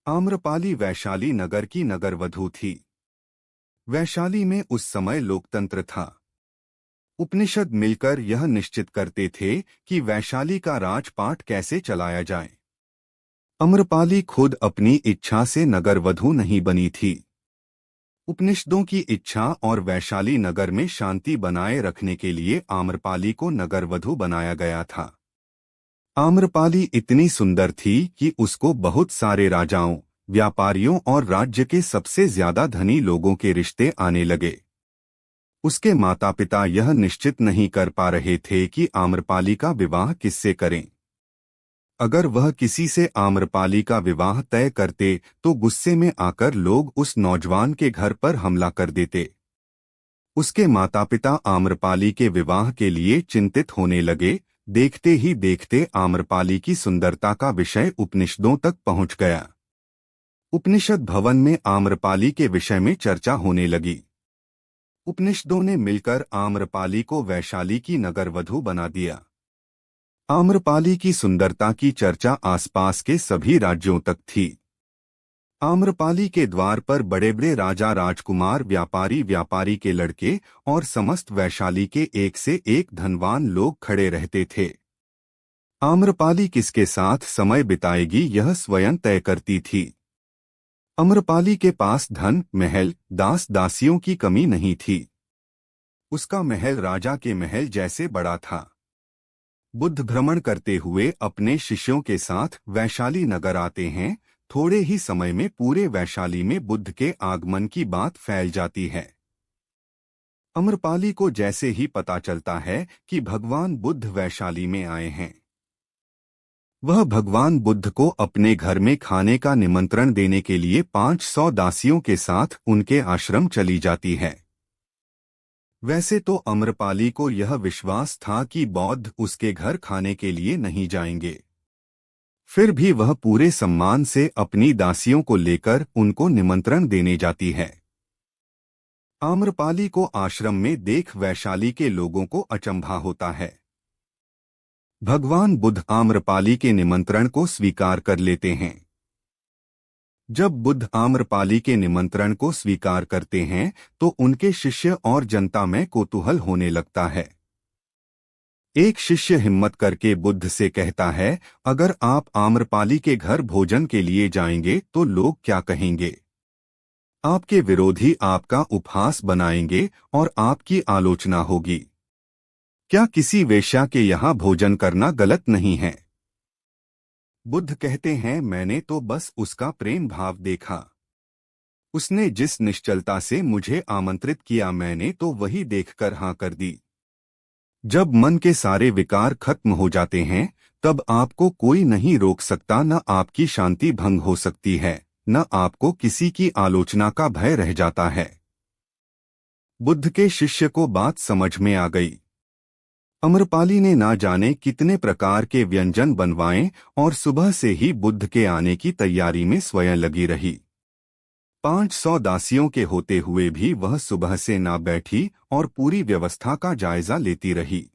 आम्रपाली वैशाली नगर की नगरवधू थी। वैशाली में उस समय लोकतंत्र था। उपनिषद मिलकर यह निश्चित करते थे कि वैशाली का राजपाट कैसे चलाया जाए। आम्रपाली खुद अपनी इच्छा से नगरवधू नहीं बनी थी। उपनिषदों की इच्छा और वैशाली नगर में शांति बनाए रखने के लिए आम्रपाली को नगरवधू बनाया गया था। आम्रपाली इतनी सुंदर थी कि उसको बहुत सारे राजाओं, व्यापारियों और राज्य के सबसे ज्यादा धनी लोगों के रिश्ते आने लगे। उसके माता पिता यह निश्चित नहीं कर पा रहे थे कि आम्रपाली का विवाह किससे करें। अगर वह किसी से आम्रपाली का विवाह तय करते तो गुस्से में आकर लोग उस नौजवान के घर पर हमला कर देते। उसके माता पिता आम्रपाली के विवाह के लिए चिंतित होने लगे। देखते ही देखते आम्रपाली की सुंदरता का विषय उपनिषदों तक पहुंच गया। उपनिषद भवन में आम्रपाली के विषय में चर्चा होने लगी। उपनिषदों ने मिलकर आम्रपाली को वैशाली की नगरवधू बना दिया। आम्रपाली की सुंदरता की चर्चा आसपास के सभी राज्यों तक थी। आम्रपाली के द्वार पर बड़े बड़े राजा, राजकुमार, व्यापारी के लड़के और समस्त वैशाली के एक से एक धनवान लोग खड़े रहते थे। आम्रपाली किसके साथ समय बिताएगी यह स्वयं तय करती थी। आम्रपाली के पास धन, महल, दास दासियों की कमी नहीं थी। उसका महल राजा के महल जैसे बड़ा था। बुद्ध भ्रमण करते हुए अपने शिष्यों के साथ वैशाली नगर आते हैं। थोड़े ही समय में पूरे वैशाली में बुद्ध के आगमन की बात फैल जाती है। आम्रपाली को जैसे ही पता चलता है कि भगवान बुद्ध वैशाली में आए हैं, वह भगवान बुद्ध को अपने घर में खाने का निमंत्रण देने के लिए 500 दासियों के साथ उनके आश्रम चली जाती है। वैसे तो आम्रपाली को यह विश्वास था कि बौद्ध उसके घर खाने के लिए नहीं जाएंगे। फिर भी वह पूरे सम्मान से अपनी दासियों को लेकर उनको निमंत्रण देने जाती है। आम्रपाली को आश्रम में देख वैशाली के लोगों को अचंभा होता है। भगवान बुद्ध आम्रपाली के निमंत्रण को स्वीकार कर लेते हैं। जब बुद्ध आम्रपाली के निमंत्रण को स्वीकार करते हैं तो उनके शिष्य और जनता में कौतूहल होने लगता है। एक शिष्य हिम्मत करके बुद्ध से कहता है, अगर आप आम्रपाली के घर भोजन के लिए जाएंगे तो लोग क्या कहेंगे? आपके विरोधी आपका उपहास बनाएंगे और आपकी आलोचना होगी। क्या किसी वेश्या के यहाँ भोजन करना गलत नहीं है? बुद्ध कहते हैं, मैंने तो बस उसका प्रेम भाव देखा। उसने जिस निश्चलता से मुझे आमंत्रित किया मैंने तो वही देखकर हाँ कर दी। जब मन के सारे विकार खत्म हो जाते हैं तब आपको कोई नहीं रोक सकता, न आपकी शांति भंग हो सकती है, न आपको किसी की आलोचना का भय रह जाता है। बुद्ध के शिष्य को बात समझ में आ गई। आम्रपाली ने ना जाने कितने प्रकार के व्यंजन बनवाए और सुबह से ही बुद्ध के आने की तैयारी में स्वयं लगी रही। 500 दासियों के होते हुए भी वह सुबह से ना बैठी और पूरी व्यवस्था का जायजा लेती रही।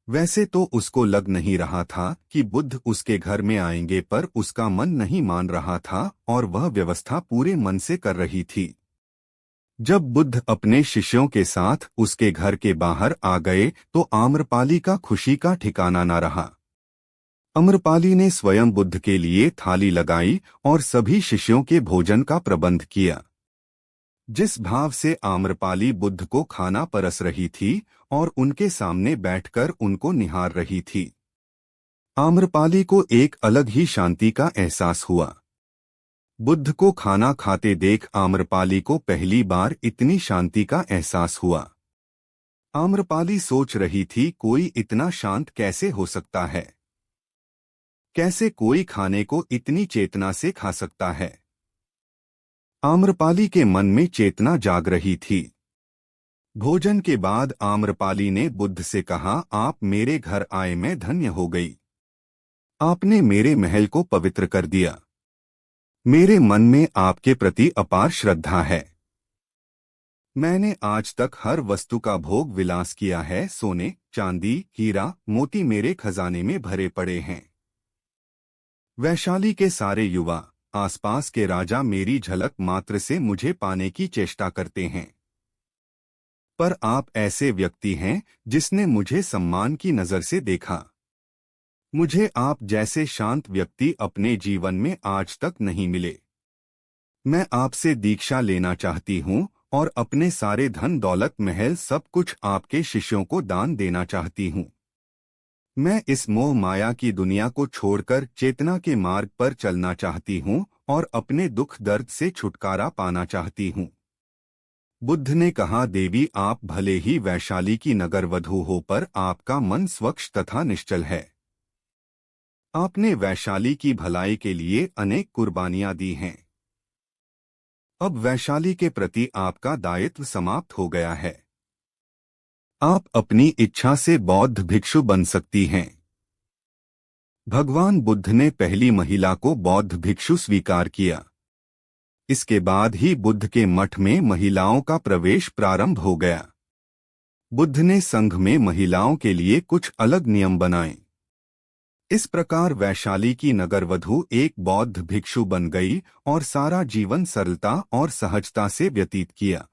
वैसे तो उसको लग नहीं रहा था कि बुद्ध उसके घर में आएंगे, पर उसका मन नहीं मान रहा था और वह व्यवस्था पूरे मन से कर रही थी। जब बुद्ध अपने शिष्यों के साथ उसके घर के बाहर आ गए तो आम्रपाली का खुशी का ठिकाना न रहा। आम्रपाली ने स्वयं बुद्ध के लिए थाली लगाई और सभी शिष्यों के भोजन का प्रबंध किया। जिस भाव से आम्रपाली बुद्ध को खाना परस रही थी और उनके सामने बैठकर उनको निहार रही थी, आम्रपाली को एक अलग ही शांति का एहसास हुआ। बुद्ध को खाना खाते देख आम्रपाली को पहली बार इतनी शांति का एहसास हुआ। आम्रपाली सोच रही थी, कोई इतना शांत कैसे हो सकता है? कैसे कोई खाने को इतनी चेतना से खा सकता है? आम्रपाली के मन में चेतना जाग रही थी। भोजन के बाद आम्रपाली ने बुद्ध से कहा, आप मेरे घर आए मैं धन्य हो गई। आपने मेरे महल को पवित्र कर दिया। मेरे मन में आपके प्रति अपार श्रद्धा है। मैंने आज तक हर वस्तु का भोग विलास किया है। सोने, चांदी, हीरा, मोती मेरे खजाने में भरे पड़े हैं। वैशाली के सारे युवा, आसपास के राजा मेरी झलक मात्र से मुझे पाने की चेष्टा करते हैं। पर आप ऐसे व्यक्ति हैं जिसने मुझे सम्मान की नजर से देखा। मुझे आप जैसे शांत व्यक्ति अपने जीवन में आज तक नहीं मिले। मैं आपसे दीक्षा लेना चाहती हूँ और अपने सारे धन दौलत महल सब कुछ आपके शिष्यों को दान देना चाहती हूँ। मैं इस मोह माया की दुनिया को छोड़कर चेतना के मार्ग पर चलना चाहती हूँ और अपने दुख दर्द से छुटकारा पाना चाहती हूँ। बुद्ध ने कहा, देवी आप भले ही वैशाली की नगरवधू हो पर आपका मन स्वच्छ तथा निश्चल है। आपने वैशाली की भलाई के लिए अनेक कुर्बानियां दी हैं। अब वैशाली के प्रति आपका दायित्व समाप्त हो गया है। आप अपनी इच्छा से बौद्ध भिक्षु बन सकती हैं। भगवान बुद्ध ने पहली महिला को बौद्ध भिक्षु स्वीकार किया। इसके बाद ही बुद्ध के मठ में महिलाओं का प्रवेश प्रारंभ हो गया। बुद्ध ने संघ में महिलाओं के लिए कुछ अलग नियम बनाए। इस प्रकार वैशाली की नगरवधू एक बौद्ध भिक्षु बन गई और सारा जीवन सरलता और सहजता से व्यतीत किया।